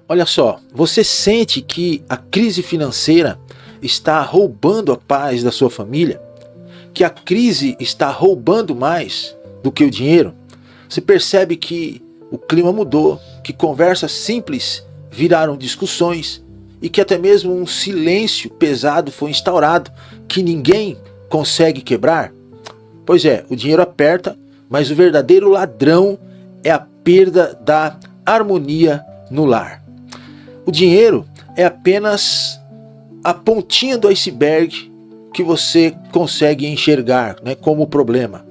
Olha só, você sente que a crise financeira está roubando a paz da sua família? Que a crise está roubando mais do que o dinheiro? Você percebe que o clima mudou, que conversas simples viraram discussões e que até mesmo um silêncio pesado foi instaurado que ninguém consegue quebrar? Pois é, o dinheiro aperta, mas o verdadeiro ladrão é a perda da harmonia no lar. O dinheiro é apenas a pontinha do iceberg que você consegue enxergar, né, como problema.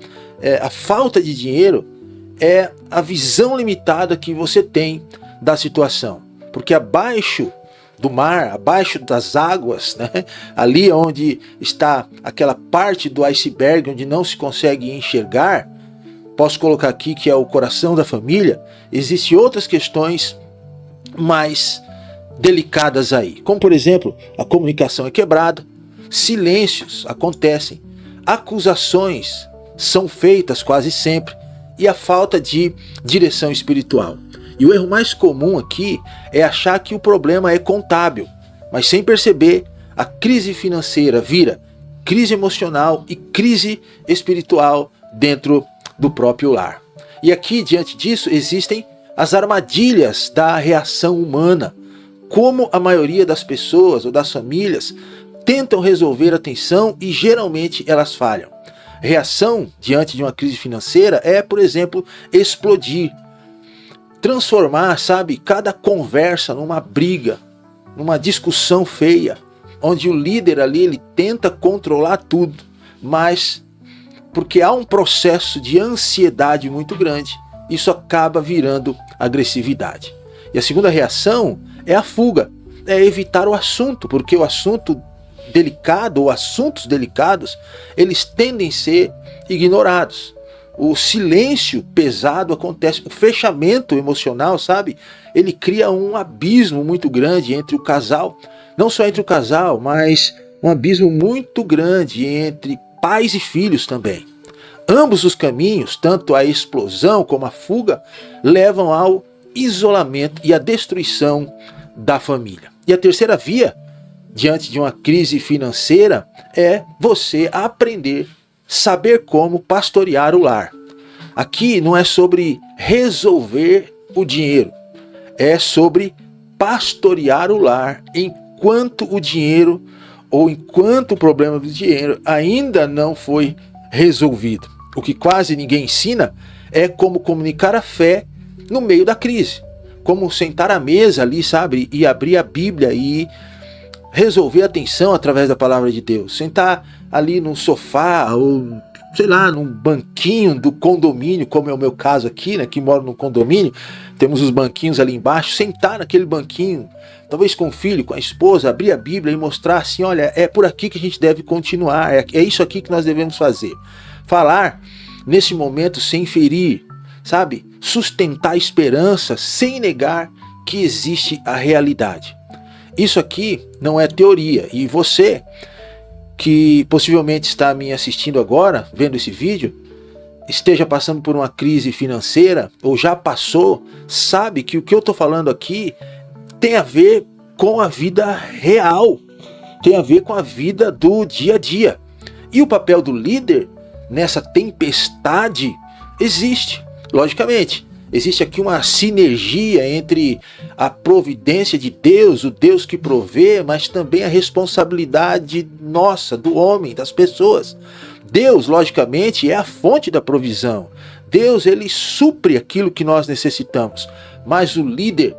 A falta de dinheiro é a visão limitada que você tem da situação. Porque abaixo do mar, abaixo das águas, né, ali onde está aquela parte do iceberg onde não se consegue enxergar, posso colocar aqui que é o coração da família, existem outras questões mais delicadas aí, como por exemplo, a comunicação é quebrada, silêncios acontecem, acusações são feitas quase sempre e a falta de direção espiritual. E o erro mais comum aqui é achar que o problema é contábil, mas sem perceber, a crise financeira vira crise emocional e crise espiritual dentro do próprio lar. E aqui, diante disso, existem as armadilhas da reação humana. Como a maioria das pessoas ou das famílias tentam resolver a tensão e geralmente elas falham. Reação diante de uma crise financeira é, por exemplo, explodir. Transformar, cada conversa numa briga, numa discussão feia, onde o líder ali ele tenta controlar tudo, mas porque há um processo de ansiedade muito grande, isso acaba virando agressividade. E a segunda reação é a fuga, é evitar o assunto, porque o assunto delicado ou assuntos delicados, eles tendem a ser ignorados. O silêncio pesado acontece, o fechamento emocional, ele cria um abismo muito grande entre o casal, não só entre o casal, mas um abismo muito grande entre pais e filhos também. Ambos os caminhos, tanto a explosão como a fuga, levam ao isolamento e à destruição da família. E a terceira via, diante de uma crise financeira, é você aprender, saber como pastorear o lar. Aqui não é sobre resolver o dinheiro, é sobre pastorear o lar enquanto o dinheiro ou enquanto o problema do dinheiro ainda não foi resolvido. O que quase ninguém ensina é como comunicar a fé no meio da crise. Como sentar à mesa ali, e abrir a Bíblia e resolver a tensão através da palavra de Deus. Sentar ali no sofá ou, num banquinho do condomínio, como é o meu caso aqui, que moro no condomínio, temos os banquinhos ali embaixo, sentar naquele banquinho, talvez com o filho, com a esposa, abrir a Bíblia e mostrar assim, olha, é por aqui que a gente deve continuar, é isso aqui que nós devemos fazer. Falar nesse momento sem ferir, sustentar a esperança sem negar que existe a realidade. Isso aqui não é teoria, e você que possivelmente está me assistindo agora, vendo esse vídeo, esteja passando por uma crise financeira ou já passou, sabe que o que eu estou falando aqui tem a ver com a vida real, tem a ver com a vida do dia a dia. E o papel do líder nessa tempestade existe, logicamente. Existe aqui uma sinergia entre a providência de Deus, o Deus que provê, mas também a responsabilidade nossa, do homem, das pessoas. Deus, logicamente, é a fonte da provisão. Deus, ele supre aquilo que nós necessitamos. Mas o líder,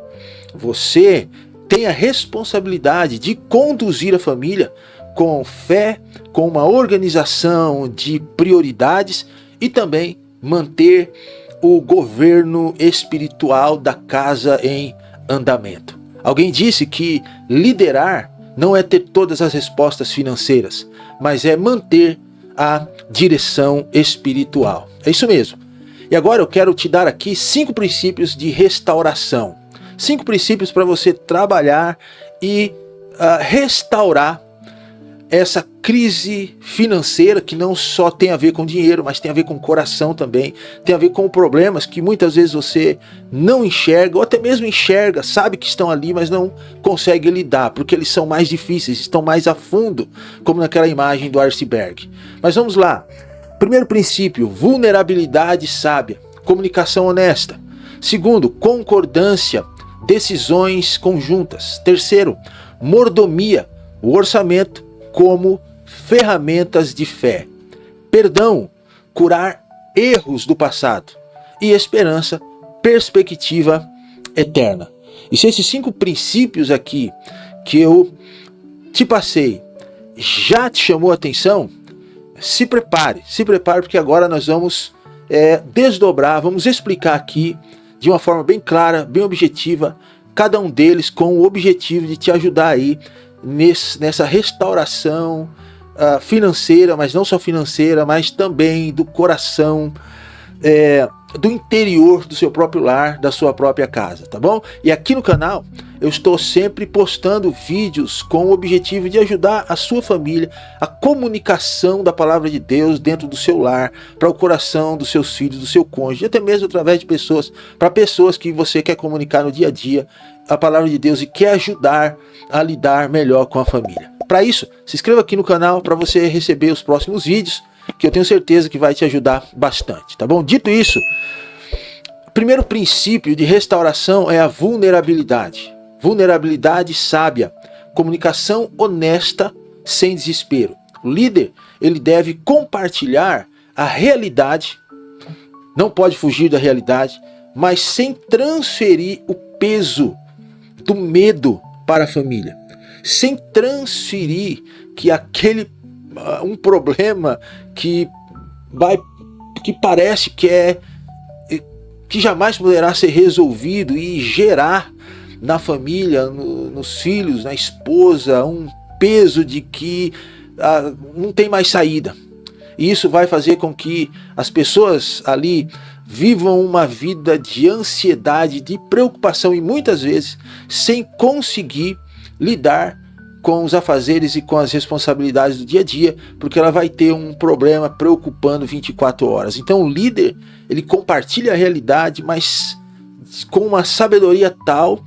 você, tem a responsabilidade de conduzir a família com fé, com uma organização de prioridades e também manter o governo espiritual da casa em andamento. Alguém disse que liderar não é ter todas as respostas financeiras, mas é manter a direção espiritual. É isso mesmo. E agora eu quero te dar aqui 5 princípios de restauração. 5 princípios para você trabalhar e restaurar essa crise financeira que não só tem a ver com dinheiro, mas tem a ver com o coração também, tem a ver com problemas que muitas vezes você não enxerga, ou até mesmo enxerga, sabe que estão ali, mas não consegue lidar, porque eles são mais difíceis, estão mais a fundo, como naquela imagem do iceberg. Mas vamos lá. Primeiro princípio, vulnerabilidade sábia, comunicação honesta. Segundo, concordância, decisões conjuntas. Terceiro, mordomia, o orçamento como ferramentas de fé. Perdão, curar erros do passado. E esperança, perspectiva eterna. E se esses 5 princípios aqui que eu te passei já te chamou a atenção, se prepare porque agora nós vamos desdobrar, vamos explicar aqui de uma forma bem clara, bem objetiva, cada um deles com o objetivo de te ajudar aí nessa restauração financeira, mas não só financeira, mas também do coração, do interior do seu próprio lar, da sua própria casa, tá bom? E aqui no canal eu estou sempre postando vídeos com o objetivo de ajudar a sua família, a comunicação da palavra de Deus dentro do seu lar, para o coração dos seus filhos, do seu cônjuge, até mesmo através de pessoas, para pessoas que você quer comunicar no dia a dia a palavra de Deus e quer ajudar a lidar melhor com a família. Para isso, se inscreva aqui no canal para você receber os próximos vídeos, que eu tenho certeza que vai te ajudar bastante, tá bom? Dito isso, o primeiro princípio de restauração é a vulnerabilidade. Vulnerabilidade sábia, comunicação honesta, sem desespero. O líder, ele deve compartilhar a realidade, não pode fugir da realidade, mas sem transferir o peso do medo para a família. Sem transferir que um problema que parece que jamais poderá ser resolvido e gerar na família, nos filhos, na esposa, um peso de que não tem mais saída. E isso vai fazer com que as pessoas ali vivam uma vida de ansiedade, de preocupação e muitas vezes sem conseguir lidar com os afazeres e com as responsabilidades do dia a dia, porque ela vai ter um problema preocupando 24 horas. Então o líder, ele compartilha a realidade, mas com uma sabedoria tal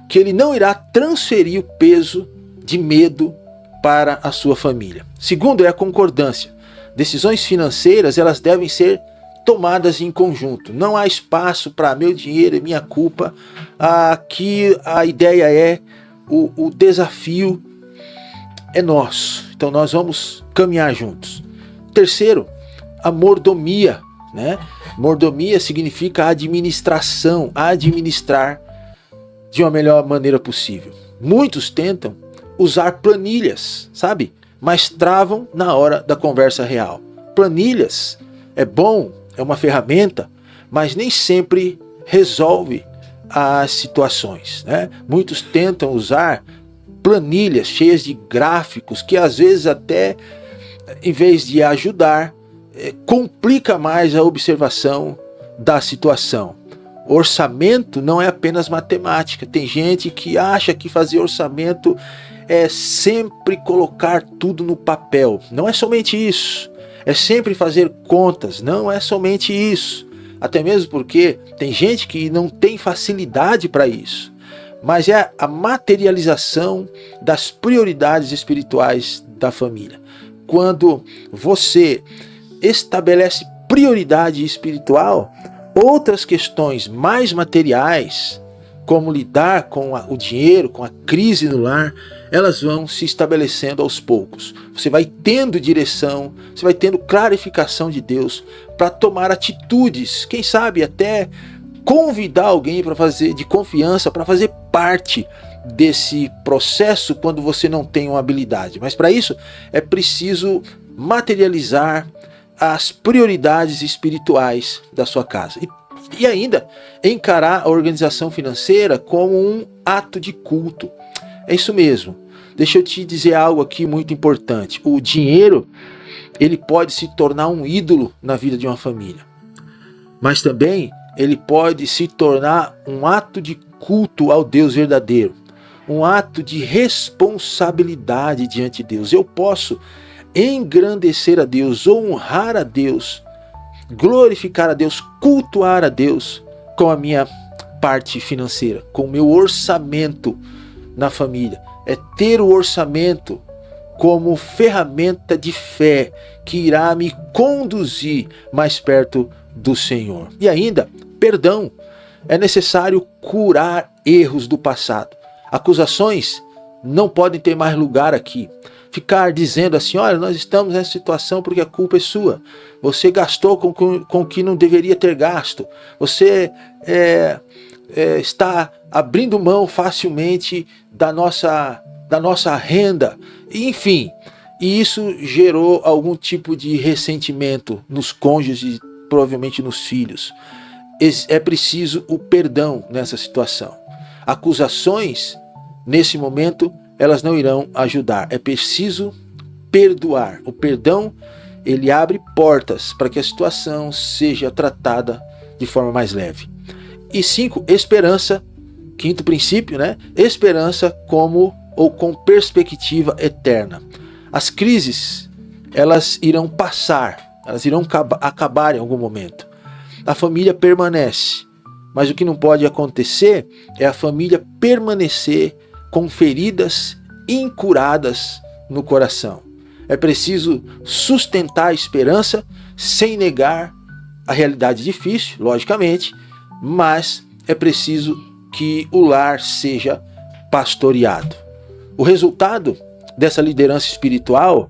que ele não irá transferir o peso de medo para a sua família. Segundo é a concordância. Decisões financeiras, elas devem ser tomadas em conjunto. Não há espaço para meu dinheiro e minha culpa. Aqui a ideia é o desafio é nosso. Então nós vamos caminhar juntos. Terceiro, a mordomia, né? Mordomia significa administração, administrar de uma melhor maneira possível. Muitos tentam usar planilhas, sabe? Mas travam na hora da conversa real. Planilhas é bom, é uma ferramenta, mas nem sempre resolve as situações, né? Muitos tentam usar planilhas cheias de gráficos que às vezes até, em vez de ajudar, complica mais a observação da situação. Orçamento não é apenas matemática. Tem gente que acha que fazer orçamento é sempre colocar tudo no papel. Não é somente isso. É sempre fazer contas. Não é somente isso. Até mesmo porque tem gente que não tem facilidade para isso. Mas é a materialização das prioridades espirituais da família. Quando você estabelece prioridade espiritual, outras questões mais materiais, como lidar com o dinheiro, com a crise no lar, elas vão se estabelecendo aos poucos. Você vai tendo direção, você vai tendo clarificação de Deus para tomar atitudes, quem sabe até convidar alguém para fazer de confiança para fazer parte desse processo quando você não tem uma habilidade. Mas para isso é preciso materializar as prioridades espirituais da sua casa. E ainda encarar a organização financeira como um ato de culto. É isso mesmo. Deixa eu te dizer algo aqui muito importante. O dinheiro, ele pode se tornar um ídolo na vida de uma família. Mas também ele pode se tornar um ato de culto ao Deus verdadeiro. um ato de responsabilidade diante de Deus. Eu posso engrandecer a Deus, honrar a Deus, glorificar a Deus, cultuar a Deus com a minha parte financeira, com o meu orçamento na família. É ter o orçamento como ferramenta de fé que irá me conduzir mais perto do Senhor. E ainda, perdão. É necessário curar erros do passado. Acusações não podem ter mais lugar aqui. Ficar dizendo assim, olha, nós estamos nessa situação porque a culpa é sua. Você gastou com o que não deveria ter gasto. Você está abrindo mão facilmente da nossa renda. Enfim, e isso gerou algum tipo de ressentimento nos cônjuges e provavelmente nos filhos. É preciso o perdão nessa situação. Acusações, nesse momento, elas não irão ajudar. É preciso perdoar. O perdão, ele abre portas para que a situação seja tratada de forma mais leve. E 5, esperança. Quinto princípio, né? Esperança com perspectiva eterna. As crises, elas irão passar, elas irão acabar em algum momento. A família permanece, mas o que não pode acontecer é a família permanecer com feridas incuradas no coração. É preciso sustentar a esperança sem negar a realidade difícil, logicamente, mas é preciso que o lar seja pastoreado. O resultado dessa liderança espiritual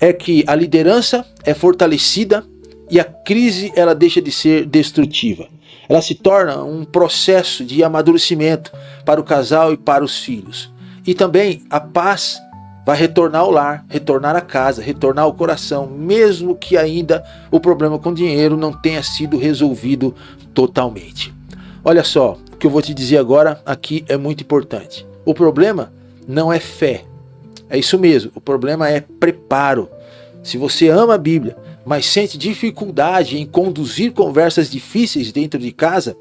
é que a liderança é fortalecida e a crise ela deixa de ser destrutiva. Ela se torna um processo de amadurecimento para o casal e para os filhos. E também a paz vai retornar ao lar, retornar à casa, retornar ao coração, mesmo que ainda o problema com o dinheiro não tenha sido resolvido totalmente. Olha só, o que eu vou te dizer agora aqui é muito importante. O problema não é fé. É isso mesmo, o problema é preparo. Se você ama a Bíblia, mas sente dificuldade em conduzir conversas difíceis dentro de casa,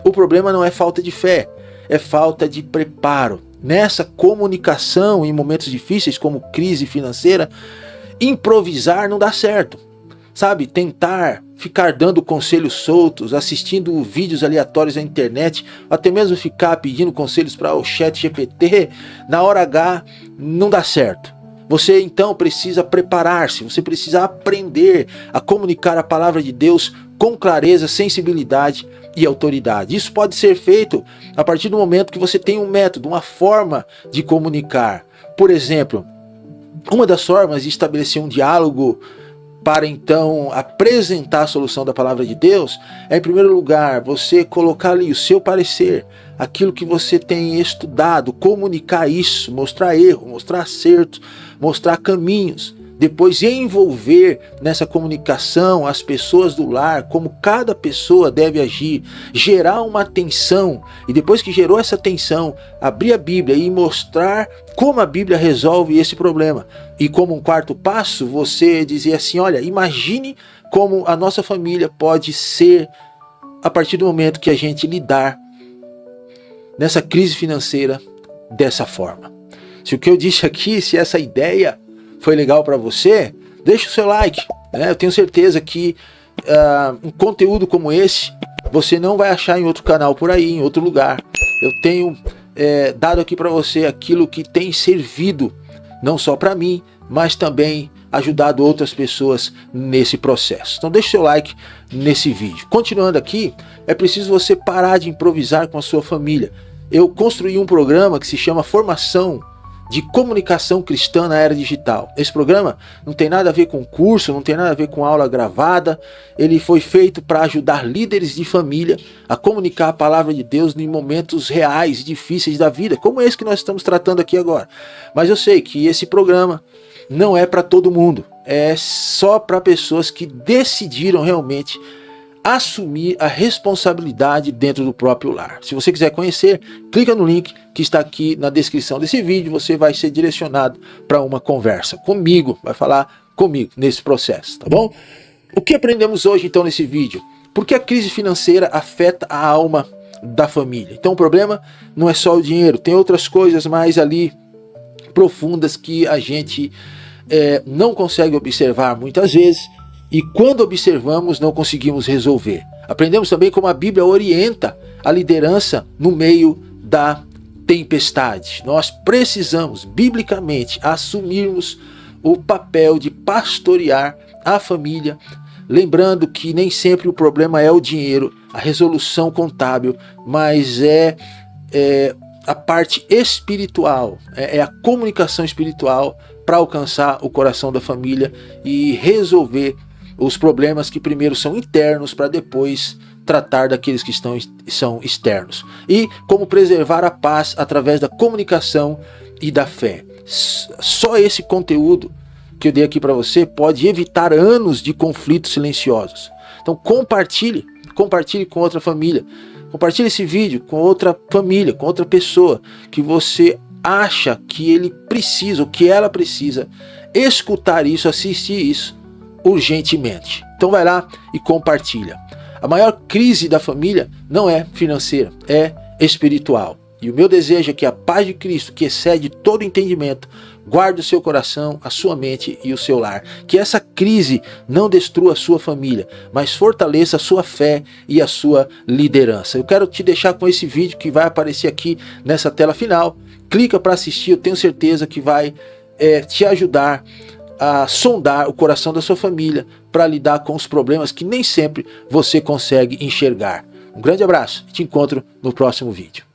o problema não é falta de fé, é falta de preparo. Nessa comunicação em momentos difíceis, como crise financeira, improvisar não dá certo. Sabe, tentar ficar dando conselhos soltos, assistindo vídeos aleatórios na internet, até mesmo ficar pedindo conselhos para o ChatGPT, na hora H, não dá certo. Você então precisa preparar-se, você precisa aprender a comunicar a palavra de Deus com clareza, sensibilidade e autoridade. Isso pode ser feito a partir do momento que você tem um método, uma forma de comunicar. Por exemplo, uma das formas de estabelecer um diálogo para então apresentar a solução da palavra de Deus é, em primeiro lugar, você colocar ali o seu parecer, aquilo que você tem estudado, comunicar isso, mostrar erro, mostrar acerto, mostrar caminhos. Depois envolver nessa comunicação as pessoas do lar, como cada pessoa deve agir, gerar uma tensão e depois que gerou essa tensão, abrir a Bíblia e mostrar como a Bíblia resolve esse problema. E como um quarto passo, você dizer assim, olha, imagine como a nossa família pode ser a partir do momento que a gente lidar nessa crise financeira dessa forma. Se o que eu disse aqui, se essa ideia foi legal para você, deixa o seu like, né? Eu tenho certeza que um conteúdo como esse você não vai achar em outro canal por aí, em outro lugar. Eu tenho dado aqui para você aquilo que tem servido não só para mim, mas também ajudado outras pessoas nesse processo. Então deixa o seu like nesse vídeo. Continuando aqui, é preciso você parar de improvisar com a sua família. Eu construí um programa que se chama Formação de Comunicação Cristã na Era Digital. Esse programa não tem nada a ver com curso, não tem nada a ver com aula gravada. Ele foi feito para ajudar líderes de família a comunicar a palavra de Deus em momentos reais e difíceis da vida, como esse que nós estamos tratando aqui agora. Mas eu sei que esse programa não é para todo mundo, é só para pessoas que decidiram realmente assumir a responsabilidade dentro do próprio lar. Se você quiser conhecer, clica no link que está aqui na descrição desse vídeo, você vai ser direcionado para uma conversa comigo, vai falar comigo nesse processo, tá bom? O que aprendemos hoje então nesse vídeo? Por que a crise financeira afeta a alma da família. Então o problema não é só o dinheiro, tem outras coisas mais ali profundas que a gente não consegue observar muitas vezes, e quando observamos não conseguimos resolver. Aprendemos também como a Bíblia orienta a liderança no meio da tempestade. Nós precisamos, biblicamente, assumirmos o papel de pastorear a família, lembrando que nem sempre o problema é o dinheiro, a resolução contábil, mas é a parte espiritual, é a comunicação espiritual para alcançar o coração da família e resolver os problemas que primeiro são internos para depois tratar daqueles que são externos. E como preservar a paz através da comunicação e da fé. Só esse conteúdo que eu dei aqui para você pode evitar anos de conflitos silenciosos. Então compartilhe com outra família. Compartilhe esse vídeo com outra família, com outra pessoa que você acha que ele precisa, ou que ela precisa escutar isso, assistir isso urgentemente. Então vai lá e compartilha. A maior crise da família não é financeira, é espiritual. E o meu desejo é que a paz de Cristo, que excede todo entendimento, guarde o seu coração, a sua mente e o seu lar. Que essa crise não destrua a sua família, mas fortaleça a sua fé e a sua liderança. Eu quero te deixar com esse vídeo que vai aparecer aqui nessa tela final. Clica para assistir, eu tenho certeza que vai te ajudar a sondar o coração da sua família para lidar com os problemas que nem sempre você consegue enxergar. Um grande abraço e te encontro no próximo vídeo.